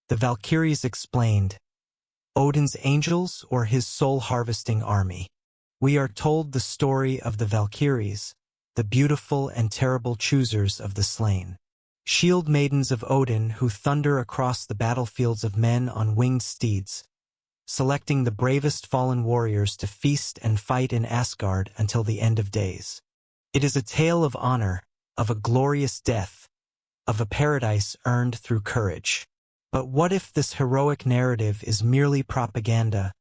The Valkyries explained, Odin's angels or his soul-harvesting army. We are told the story of the Valkyries, the beautiful and terrible choosers of the slain. Shield maidens of Odin who thunder across the battlefields of men on winged steeds, selecting the bravest fallen warriors to feast and fight in Asgard until the end of days. It is a tale of honor, of a glorious death, of a paradise earned through courage. But what if this heroic narrative is merely propaganda,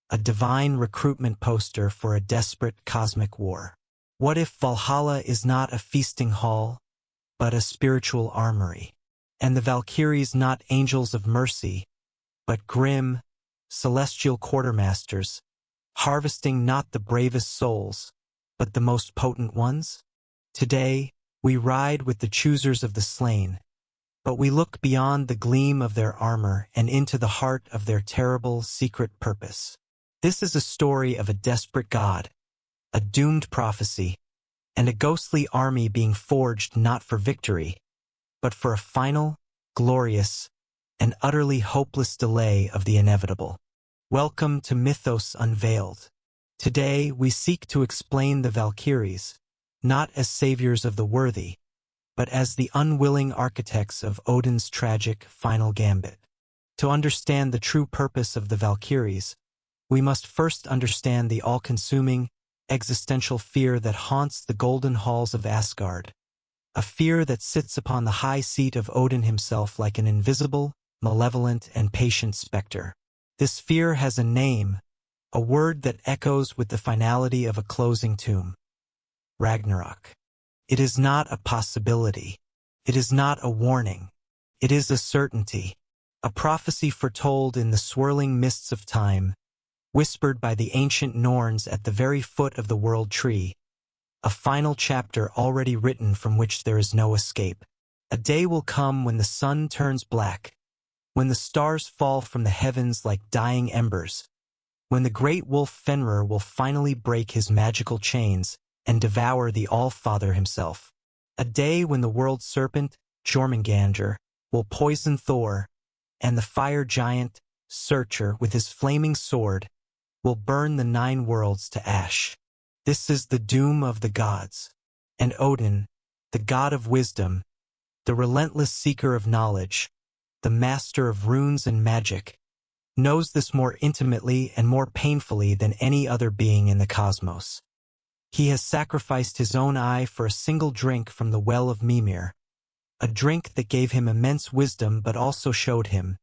a divine recruitment poster for a desperate cosmic war? What if Valhalla is not a feasting hall, but a spiritual armory, and the Valkyries not angels of mercy, but grim, celestial quartermasters, harvesting not the bravest souls, but the most potent ones? Today, we ride with the choosers of the slain, but we look beyond the gleam of their armor and into the heart of their terrible, secret purpose. This is a story of a desperate god, a doomed prophecy, and a ghostly army being forged not for victory, but for a final, glorious, and utterly hopeless delay of the inevitable. Welcome to Mythos Unveiled. Today, we seek to explain the Valkyries, not as saviors of the worthy, but as the unwilling architects of Odin's tragic final gambit. To understand the true purpose of the Valkyries, we must first understand the all-consuming, existential fear that haunts the golden halls of Asgard, a fear that sits upon the high seat of Odin himself like an invisible, malevolent, and patient specter. This fear has a name, a word that echoes with the finality of a closing tomb: Ragnarok. It is not a possibility. It is not a warning. It is a certainty, a prophecy foretold in the swirling mists of time, whispered by the ancient Norns at the very foot of the world tree, a final chapter already written from which there is no escape. A day will come when the sun turns black, when the stars fall from the heavens like dying embers, when the great wolf Fenrir will finally break his magical chains and devour the All-Father himself. A day when the world serpent, Jormungandr, will poison Thor, and the fire giant, Surtur, with his flaming sword, will burn the 9 worlds to ash. This is the doom of the gods. And Odin, the god of wisdom, the relentless seeker of knowledge, the master of runes and magic, knows this more intimately and more painfully than any other being in the cosmos. He has sacrificed his own eye for a single drink from the well of Mimir, a drink that gave him immense wisdom but also showed him,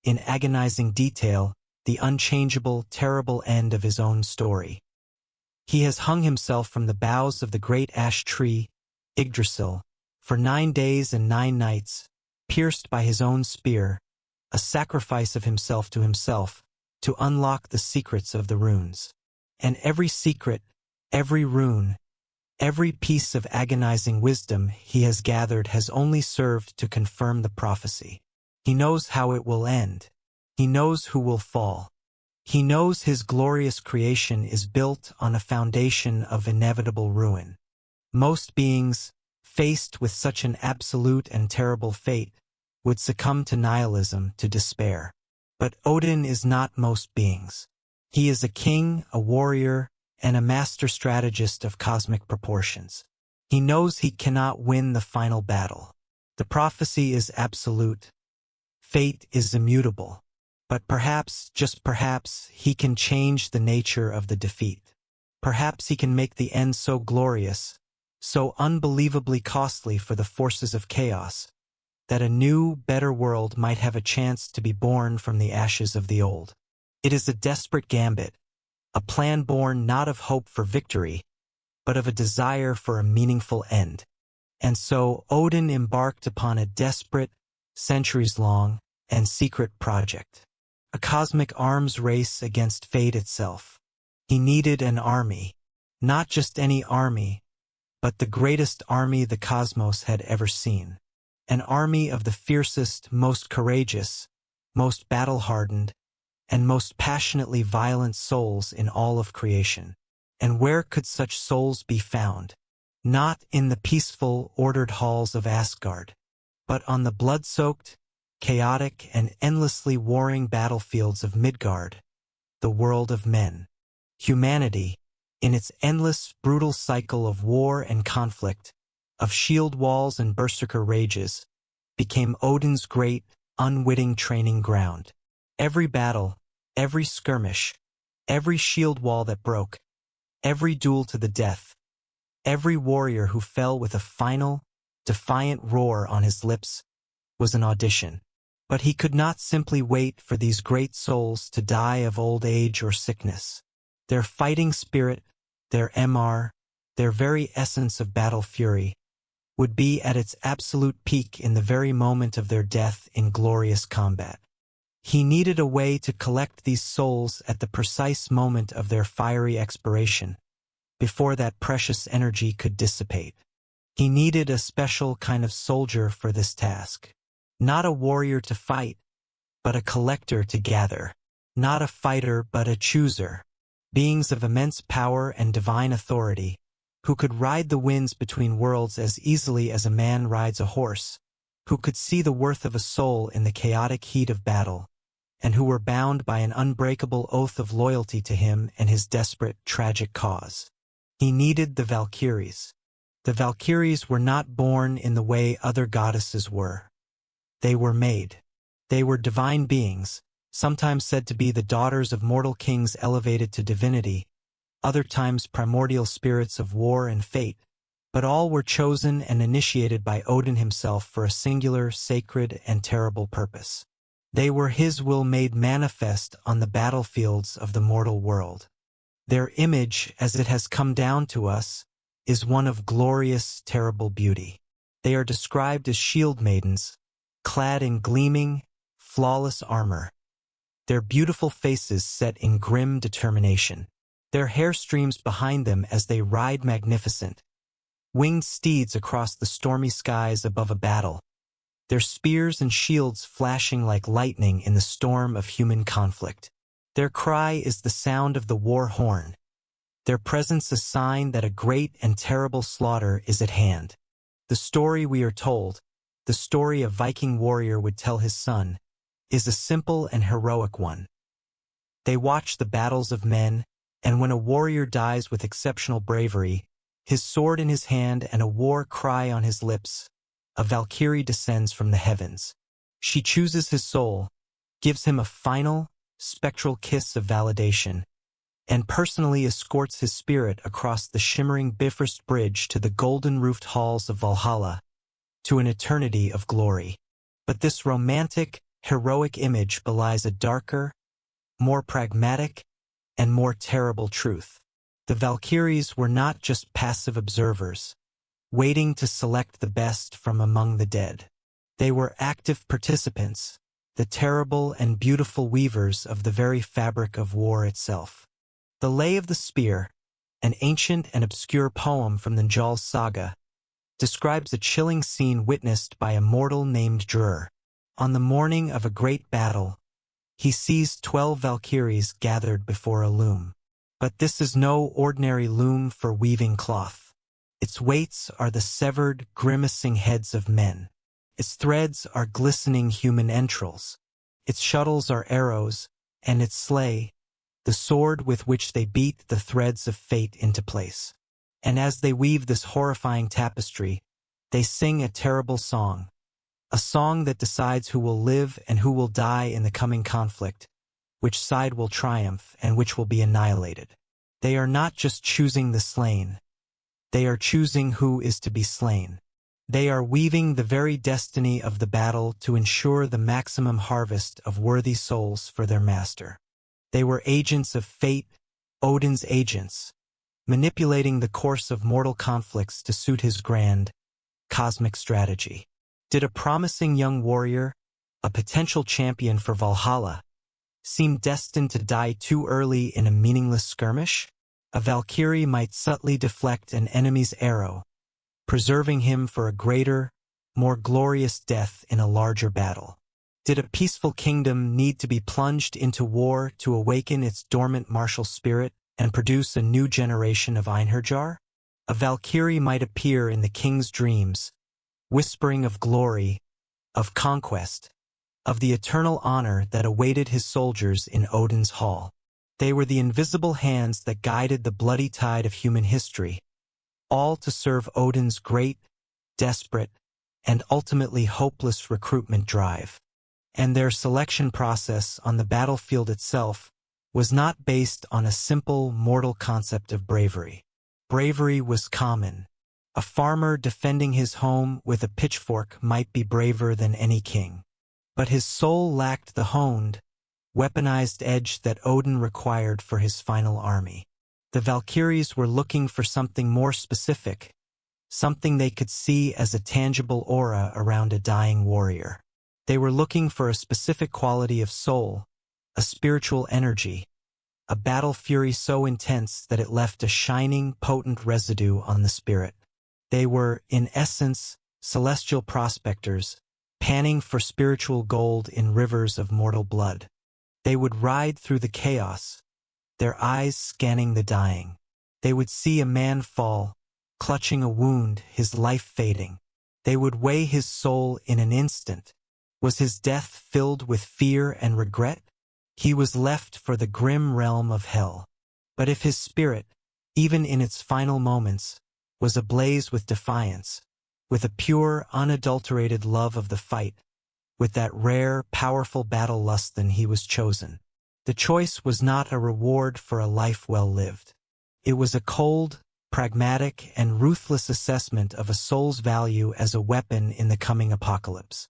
in agonizing detail, the unchangeable, terrible end of his own story. He has hung himself from the boughs of the great ash tree, Yggdrasil, for 9 days and 9 nights, pierced by his own spear, a sacrifice of himself to unlock the secrets of the runes. And every secret, every rune, every piece of agonizing wisdom he has gathered has only served to confirm the prophecy. He knows how it will end. He knows who will fall. He knows his glorious creation is built on a foundation of inevitable ruin. Most beings, faced with such an absolute and terrible fate, would succumb to nihilism, to despair. But Odin is not most beings. He is a king, a warrior, and a master strategist of cosmic proportions. He knows he cannot win the final battle. The prophecy is absolute. Fate is immutable. But perhaps, just perhaps, he can change the nature of the defeat. Perhaps he can make the end so glorious, so unbelievably costly for the forces of chaos, that a new, better world might have a chance to be born from the ashes of the old. It is a desperate gambit, a plan born not of hope for victory, but of a desire for a meaningful end. And so Odin embarked upon a desperate, centuries-long, and secret project. A cosmic arms race against fate itself. He needed an army, not just any army, but the greatest army the cosmos had ever seen. An army of the fiercest, most courageous, most battle-hardened, and most passionately violent souls in all of creation. And where could such souls be found? Not in the peaceful, ordered halls of Asgard, but on the blood-soaked, chaotic and endlessly warring battlefields of Midgard, the world of men. Humanity, in its endless, brutal cycle of war and conflict, of shield walls and berserker rages, became Odin's great, unwitting training ground. Every battle, every skirmish, every shield wall that broke, every duel to the death, every warrior who fell with a final, defiant roar on his lips was an audition. But he could not simply wait for these great souls to die of old age or sickness. Their fighting spirit, their MR, their very essence of battle fury, would be at its absolute peak in the very moment of their death in glorious combat. He needed a way to collect these souls at the precise moment of their fiery expiration, before that precious energy could dissipate. He needed a special kind of soldier for this task. Not a warrior to fight, but a collector to gather. Not a fighter, but a chooser. Beings of immense power and divine authority, who could ride the winds between worlds as easily as a man rides a horse, who could see the worth of a soul in the chaotic heat of battle, and who were bound by an unbreakable oath of loyalty to him and his desperate, tragic cause. He needed the Valkyries. The Valkyries were not born in the way other goddesses were. They were made. They were divine beings, sometimes said to be the daughters of mortal kings elevated to divinity, other times primordial spirits of war and fate, but all were chosen and initiated by Odin himself for a singular, sacred, and terrible purpose. They were his will made manifest on the battlefields of the mortal world. Their image, as it has come down to us, is one of glorious, terrible beauty. They are described as shield maidens, clad in gleaming, flawless armor, their beautiful faces set in grim determination. Their hair streams behind them as they ride magnificent, winged steeds across the stormy skies above a battle, their spears and shields flashing like lightning in the storm of human conflict. Their cry is the sound of the war horn, their presence a sign that a great and terrible slaughter is at hand. The story we are told, the story a Viking warrior would tell his son, is a simple and heroic one. They watch the battles of men, and when a warrior dies with exceptional bravery, his sword in his hand and a war cry on his lips, a Valkyrie descends from the heavens. She chooses his soul, gives him a final, spectral kiss of validation, and personally escorts his spirit across the shimmering Bifrost Bridge to the golden-roofed halls of Valhalla, to an eternity of glory. But this romantic, heroic image belies a darker, more pragmatic, and more terrible truth. The Valkyries were not just passive observers, waiting to select the best from among the dead. They were active participants, the terrible and beautiful weavers of the very fabric of war itself. The Lay of the Spear, an ancient and obscure poem from the Njal saga, describes a chilling scene witnessed by a mortal named Drur. On the morning of a great battle, he sees 12 Valkyries gathered before a loom. But this is no ordinary loom for weaving cloth. Its weights are the severed, grimacing heads of men. Its threads are glistening human entrails. Its shuttles are arrows, and its slay, the sword with which they beat the threads of fate into place. And as they weave this horrifying tapestry, they sing a terrible song, a song that decides who will live and who will die in the coming conflict, which side will triumph and which will be annihilated. They are not just choosing the slain. They are choosing who is to be slain. They are weaving the very destiny of the battle to ensure the maximum harvest of worthy souls for their master. They were agents of fate, Odin's agents, manipulating the course of mortal conflicts to suit his grand, cosmic strategy. Did a promising young warrior, a potential champion for Valhalla, seem destined to die too early in a meaningless skirmish? A Valkyrie might subtly deflect an enemy's arrow, preserving him for a greater, more glorious death in a larger battle. Did a peaceful kingdom need to be plunged into war to awaken its dormant martial spirit and produce a new generation of Einherjar? A Valkyrie might appear in the king's dreams, whispering of glory, of conquest, of the eternal honor that awaited his soldiers in Odin's hall. They were the invisible hands that guided the bloody tide of human history, all to serve Odin's great, desperate, and ultimately hopeless recruitment drive. And their selection process on the battlefield itself was not based on a simple mortal concept of bravery. Bravery was common. A farmer defending his home with a pitchfork might be braver than any king. But his soul lacked the honed, weaponized edge that Odin required for his final army. The Valkyries were looking for something more specific, something they could see as a tangible aura around a dying warrior. They were looking for a specific quality of soul, a spiritual energy, a battle fury so intense that it left a shining, potent residue on the spirit. They were, in essence, celestial prospectors, panning for spiritual gold in rivers of mortal blood. They would ride through the chaos, their eyes scanning the dying. They would see a man fall, clutching a wound, his life fading. They would weigh his soul in an instant. Was his death filled with fear and regret? He was left for the grim realm of hell. But if his spirit, even in its final moments, was ablaze with defiance, with a pure, unadulterated love of the fight, with that rare, powerful battle lust, then he was chosen. The choice was not a reward for a life well lived. It was a cold, pragmatic, and ruthless assessment of a soul's value as a weapon in the coming apocalypse.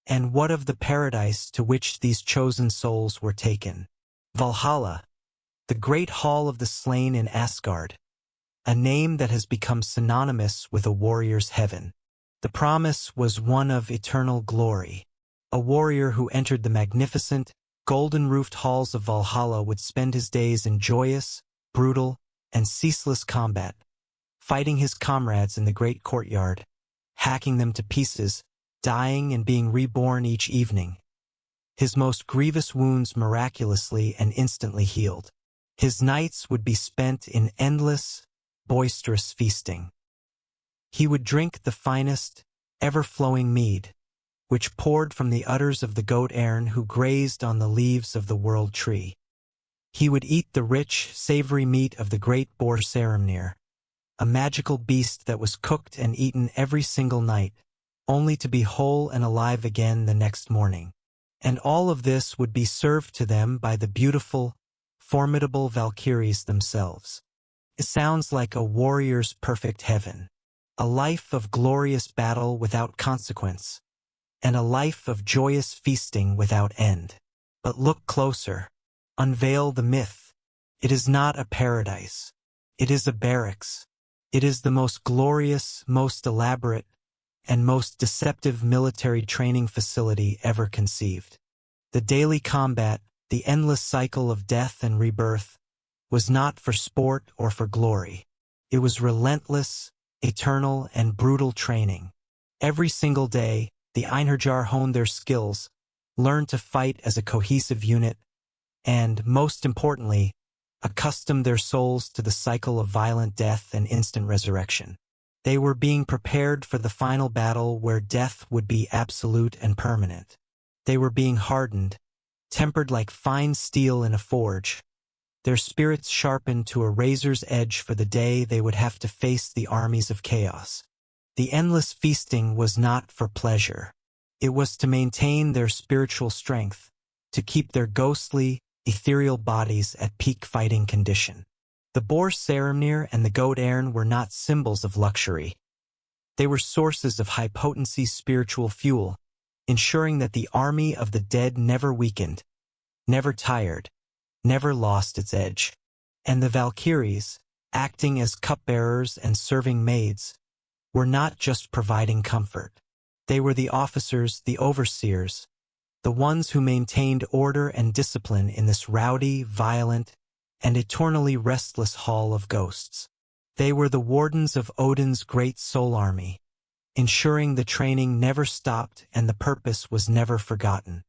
And what of the paradise to which these chosen souls were taken? Valhalla, the great hall of the slain in Asgard, a name that has become synonymous with a warrior's heaven. The promise was one of eternal glory. A warrior who entered the magnificent, golden-roofed halls of Valhalla would spend his days in joyous, brutal, and ceaseless combat, fighting his comrades in the great courtyard, hacking them to pieces, dying and being reborn each evening. His most grievous wounds miraculously and instantly healed. His nights would be spent in endless, boisterous feasting. He would drink the finest, ever-flowing mead, which poured from the udders of the goat Ern who grazed on the leaves of the world tree. He would eat the rich, savory meat of the great boar Saramnir, a magical beast that was cooked and eaten every single night, only to be whole and alive again the next morning. And all of this would be served to them by the beautiful, formidable Valkyries themselves. It sounds like a warrior's perfect heaven, a life of glorious battle without consequence, and a life of joyous feasting without end. But look closer. Unveil the myth. It is not a paradise. It is a barracks. It is the most glorious, most elaborate, and most deceptive military training facility ever conceived. The daily combat, the endless cycle of death and rebirth, was not for sport or for glory. It was relentless, eternal, and brutal training. Every single day, the Einherjar honed their skills, learned to fight as a cohesive unit, and, most importantly, accustomed their souls to the cycle of violent death and instant resurrection. They were being prepared for the final battle where death would be absolute and permanent. They were being hardened, tempered like fine steel in a forge, their spirits sharpened to a razor's edge for the day they would have to face the armies of chaos. The endless feasting was not for pleasure. It was to maintain their spiritual strength, to keep their ghostly, ethereal bodies at peak fighting condition. The boar Saramnir and the goat Ern were not symbols of luxury. They were sources of high-potency spiritual fuel, ensuring that the army of the dead never weakened, never tired, never lost its edge. And the Valkyries, acting as cupbearers and serving maids, were not just providing comfort. They were the officers, the overseers, the ones who maintained order and discipline in this rowdy, violent, and eternally restless hall of ghosts. They were the wardens of Odin's great soul army, ensuring the training never stopped and the purpose was never forgotten.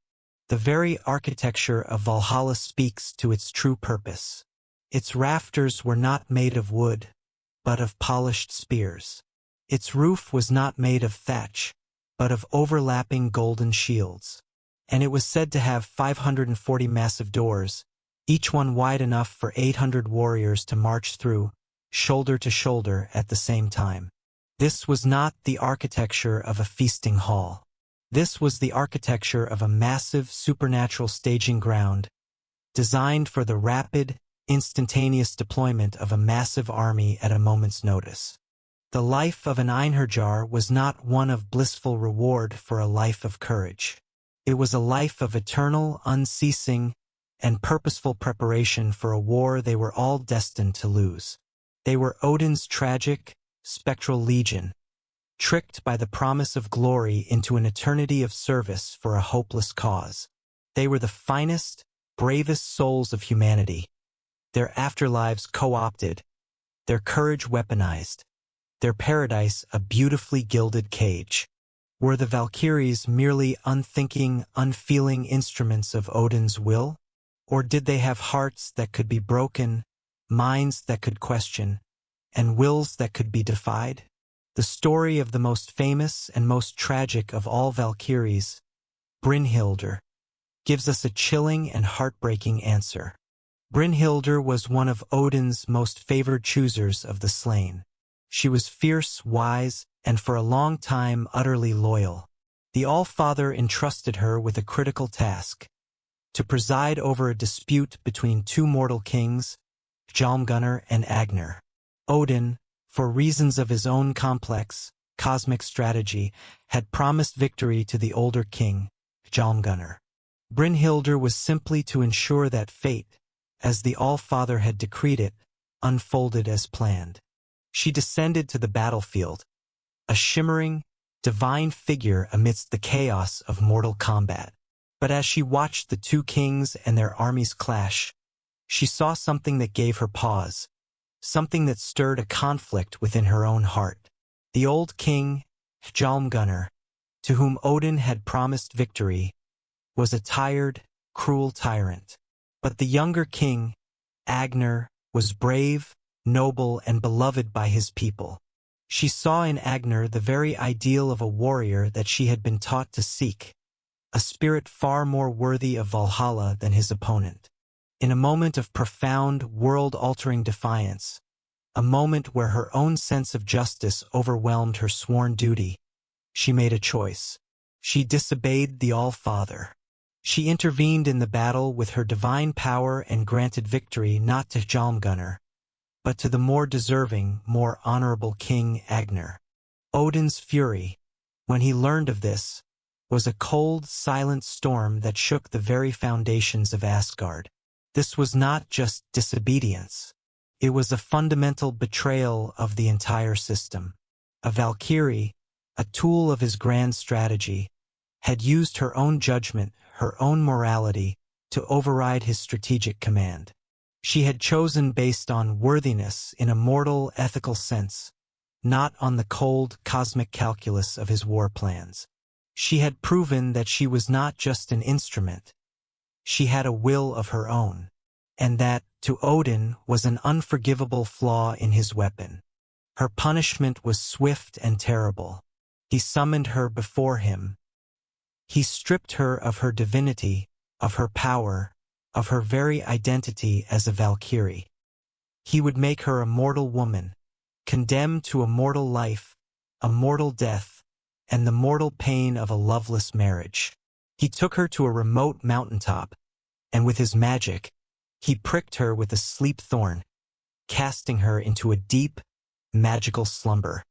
The very architecture of Valhalla speaks to its true purpose. Its rafters were not made of wood, but of polished spears. Its roof was not made of thatch, but of overlapping golden shields. and it was said to have 540 massive doors, each one wide enough for 800 warriors to march through, shoulder to shoulder at the same time. This was not the architecture of a feasting hall. This was the architecture of a massive supernatural staging ground, designed for the rapid, instantaneous deployment of a massive army at a moment's notice. The life of an Einherjar was not one of blissful reward for a life of courage. It was a life of eternal, unceasing, and purposeful preparation for a war they were all destined to lose. They were Odin's tragic, spectral legion, tricked by the promise of glory into an eternity of service for a hopeless cause. They were the finest, bravest souls of humanity, their afterlives co-opted, their courage weaponized, their paradise a beautifully gilded cage. Were the Valkyries merely unthinking, unfeeling instruments of Odin's will? Or did they have hearts that could be broken, minds that could question, and wills that could be defied? The story of the most famous and most tragic of all Valkyries, Brynhildr, gives us a chilling and heartbreaking answer. Brynhildr was one of Odin's most favored choosers of the slain. She was fierce, wise, and for a long time utterly loyal. The All-Father entrusted her with a critical task: to preside over a dispute between two mortal kings, Hjálmgunr and Agnir. Odin, for reasons of his own complex, cosmic strategy, had promised victory to the older king, Hjálmgunr. Brynhildr was simply to ensure that fate, as the All-Father had decreed it, unfolded as planned. She descended to the battlefield, a shimmering, divine figure amidst the chaos of mortal combat. But as she watched the two kings and their armies clash, she saw something that gave her pause, something that stirred a conflict within her own heart. The old king, Hjálmgunr, to whom Odin had promised victory, was a tired, cruel tyrant. But the younger king, Agnir, was brave, noble, and beloved by his people. She saw in Agnir the very ideal of a warrior that she had been taught to seek, a spirit far more worthy of Valhalla than his opponent. In a moment of profound, world-altering defiance, a moment where her own sense of justice overwhelmed her sworn duty, she made a choice. She disobeyed the All-Father. She intervened in the battle with her divine power and granted victory not to Hjálmgunr, but to the more deserving, more honorable king Agnir. Odin's fury, when he learned of this, was a cold, silent storm that shook the very foundations of Asgard. This was not just disobedience. It was a fundamental betrayal of the entire system. A Valkyrie, a tool of his grand strategy, had used her own judgment, her own morality, to override his strategic command. She had chosen based on worthiness in a mortal, ethical sense, not on the cold, cosmic calculus of his war plans. She had proven that she was not just an instrument. She had a will of her own, and that, to Odin, was an unforgivable flaw in his weapon. Her punishment was swift and terrible. He summoned her before him. He stripped her of her divinity, of her power, of her very identity as a Valkyrie. He would make her a mortal woman, condemned to a mortal life, a mortal death, and the mortal pain of a loveless marriage. He took her to a remote mountaintop, and with his magic, he pricked her with a sleep thorn, casting her into a deep, magical slumber.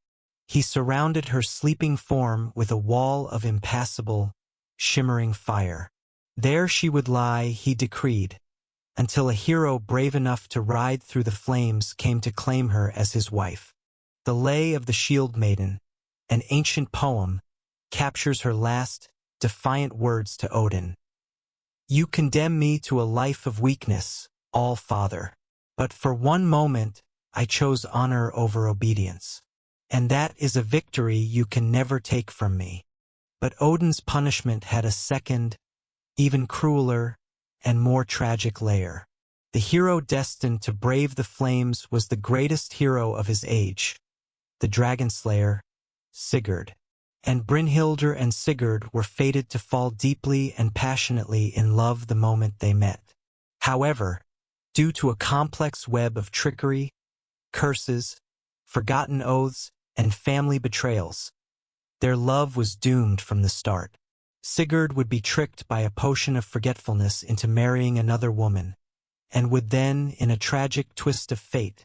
He surrounded her sleeping form with a wall of impassable, shimmering fire. There she would lie, he decreed, until a hero brave enough to ride through the flames came to claim her as his wife. The Lay of the Shield Maiden, an ancient poem, captures her last, defiant words to Odin. "You condemn me to a life of weakness, All-Father, but for one moment I chose honor over obedience. And that is a victory you can never take from me." But Odin's punishment had a second, even crueler, and more tragic layer. The hero destined to brave the flames was the greatest hero of his age, the dragon slayer, Sigurd. and Brynhildr and Sigurd were fated to fall deeply and passionately in love the moment they met. However, due to a complex web of trickery, curses, forgotten oaths, and family betrayals, their love was doomed from the start. Sigurd would be tricked by a potion of forgetfulness into marrying another woman, and would then, in a tragic twist of fate,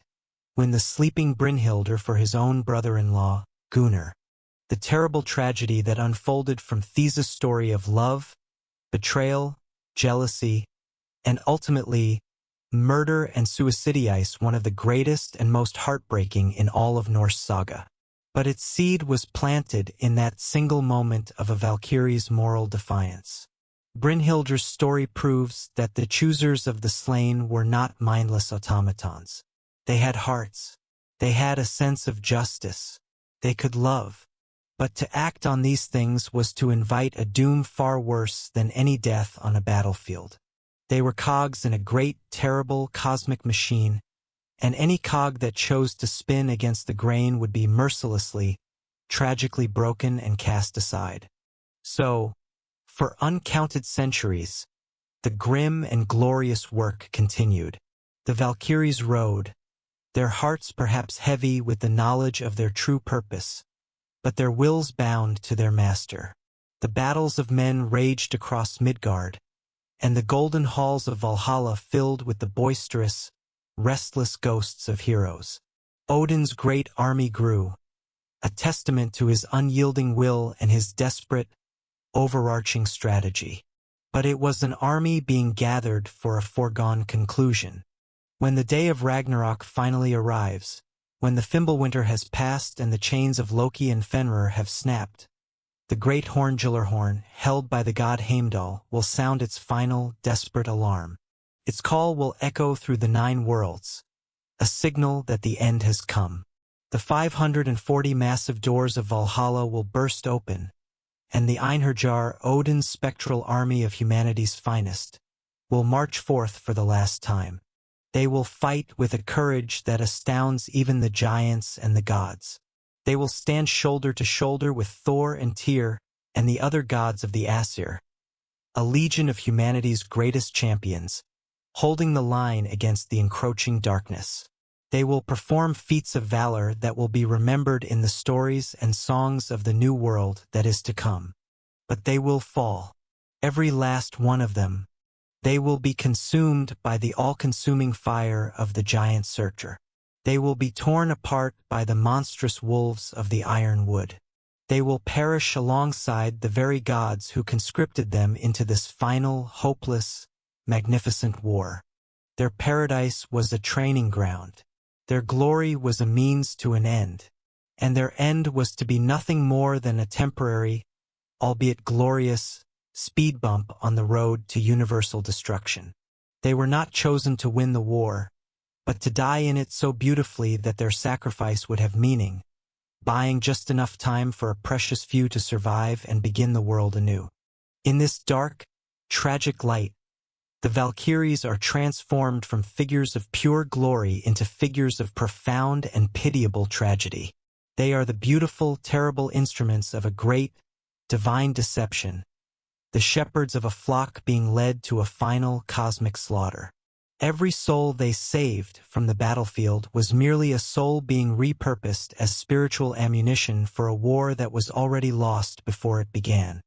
win the sleeping Brynhildr for his own brother-in-law, Gunnar. The terrible tragedy that unfolded from Theseus' story of love, betrayal, jealousy, and ultimately murder and suicidice, one of the greatest and most heartbreaking in all of Norse saga. But its seed was planted in that single moment of a Valkyrie's moral defiance. Brynhildr's story proves that the choosers of the slain were not mindless automatons. They had hearts. They had a sense of justice. They could love. But to act on these things was to invite a doom far worse than any death on a battlefield. They were cogs in a great, terrible, cosmic machine, and any cog that chose to spin against the grain would be mercilessly, tragically broken and cast aside. So, for uncounted centuries, the grim and glorious work continued. The Valkyries rode, their hearts perhaps heavy with the knowledge of their true purpose, but their wills bound to their master. The battles of men raged across Midgard, and the golden halls of Valhalla filled with the boisterous, restless ghosts of heroes. Odin's great army grew, a testament to his unyielding will and his desperate, overarching strategy. But it was an army being gathered for a foregone conclusion. When the day of Ragnarok finally arrives, when the Fimbulwinter has passed and the chains of Loki and Fenrir have snapped, the great horn Gjallarhorn, held by the god Heimdall, will sound its final, desperate alarm. Its call will echo through the 9 worlds, a signal that the end has come. The 540 massive doors of Valhalla will burst open, and the Einherjar, Odin's spectral army of humanity's finest, will march forth for the last time. They will fight with a courage that astounds even the giants and the gods. They will stand shoulder to shoulder with Thor and Tyr and the other gods of the Aesir, a legion of humanity's greatest champions, holding the line against the encroaching darkness. They will perform feats of valor that will be remembered in the stories and songs of the new world that is to come. But they will fall, every last one of them. They will be consumed by the all-consuming fire of the giant Surtur. They will be torn apart by the monstrous wolves of the iron wood. They will perish alongside the very gods who conscripted them into this final, hopeless, magnificent war. Their paradise was a training ground. Their glory was a means to an end, and their end was to be nothing more than a temporary, albeit glorious, speed bump on the road to universal destruction. They were not chosen to win the war, but to die in it so beautifully that their sacrifice would have meaning, buying just enough time for a precious few to survive and begin the world anew. In this dark, tragic light, the Valkyries are transformed from figures of pure glory into figures of profound and pitiable tragedy. They are the beautiful, terrible instruments of a great, divine deception, the shepherds of a flock being led to a final cosmic slaughter. Every soul they saved from the battlefield was merely a soul being repurposed as spiritual ammunition for a war that was already lost before it began.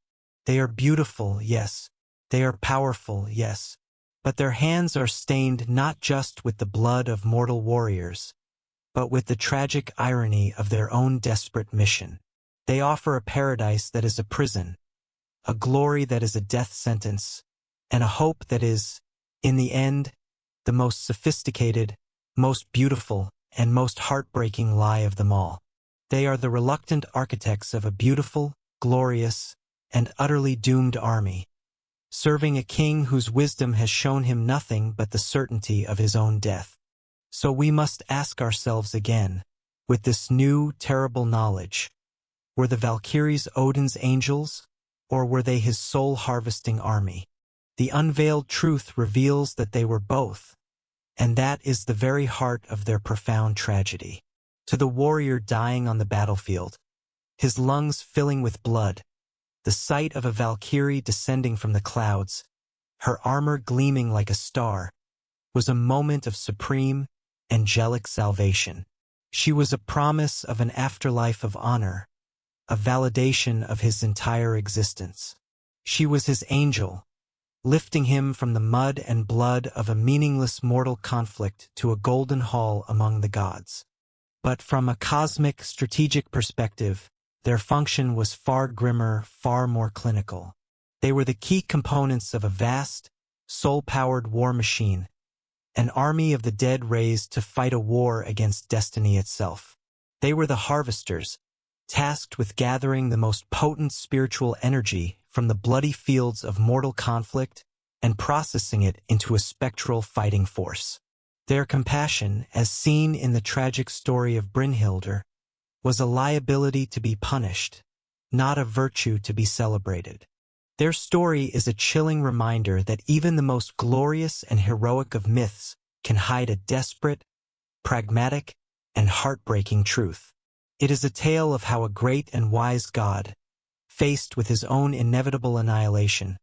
They are beautiful, yes. They are powerful, yes. But their hands are stained not just with the blood of mortal warriors, but with the tragic irony of their own desperate mission. They offer a paradise that is a prison, a glory that is a death sentence, and a hope that is, in the end, the most sophisticated, most beautiful, and most heartbreaking lie of them all. They are the reluctant architects of a beautiful, glorious, and utterly doomed army, serving a king whose wisdom has shown him nothing but the certainty of his own death. So we must ask ourselves again, with this new, terrible knowledge, were the Valkyries Odin's angels, or were they his soul-harvesting army? The unveiled truth reveals that they were both, and that is the very heart of their profound tragedy. To the warrior dying on the battlefield, his lungs filling with blood. The sight of a Valkyrie descending from the clouds, her armor gleaming like a star, was a moment of supreme, angelic salvation. She was a promise of an afterlife of honor, a validation of his entire existence. She was his angel, lifting him from the mud and blood of a meaningless mortal conflict to a golden hall among the gods. But from a cosmic, strategic perspective, their function was far grimmer, far more clinical. They were the key components of a vast, soul-powered war machine, an army of the dead raised to fight a war against destiny itself. They were the harvesters, tasked with gathering the most potent spiritual energy from the bloody fields of mortal conflict and processing it into a spectral fighting force. Their compassion, as seen in the tragic story of Brynhildr, was a liability to be punished, not a virtue to be celebrated. Their story is a chilling reminder that even the most glorious and heroic of myths can hide a desperate, pragmatic, and heartbreaking truth. It is a tale of how a great and wise god, faced with his own inevitable annihilation,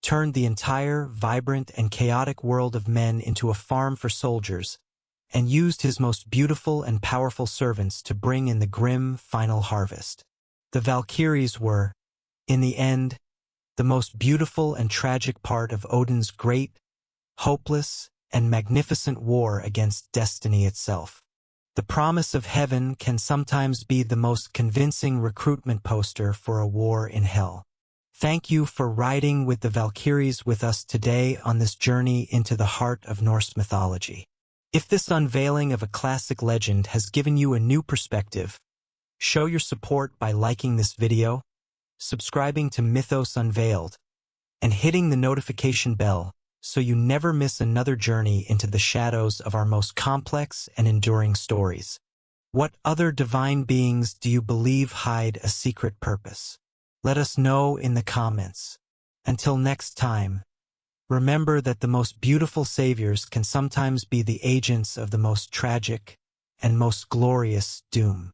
turned the entire vibrant and chaotic world of men into a farm for soldiers, and used his most beautiful and powerful servants to bring in the grim final harvest. The Valkyries were, in the end, the most beautiful and tragic part of Odin's great, hopeless, and magnificent war against destiny itself. The promise of heaven can sometimes be the most convincing recruitment poster for a war in hell. Thank you for riding with the Valkyries with us today on this journey into the heart of Norse mythology. If this unveiling of a classic legend has given you a new perspective, show your support by liking this video, subscribing to Mythos Unveiled, and hitting the notification bell so you never miss another journey into the shadows of our most complex and enduring stories. What other divine beings do you believe hide a secret purpose? Let us know in the comments. Until next time, remember that the most beautiful saviors can sometimes be the agents of the most tragic and most glorious doom.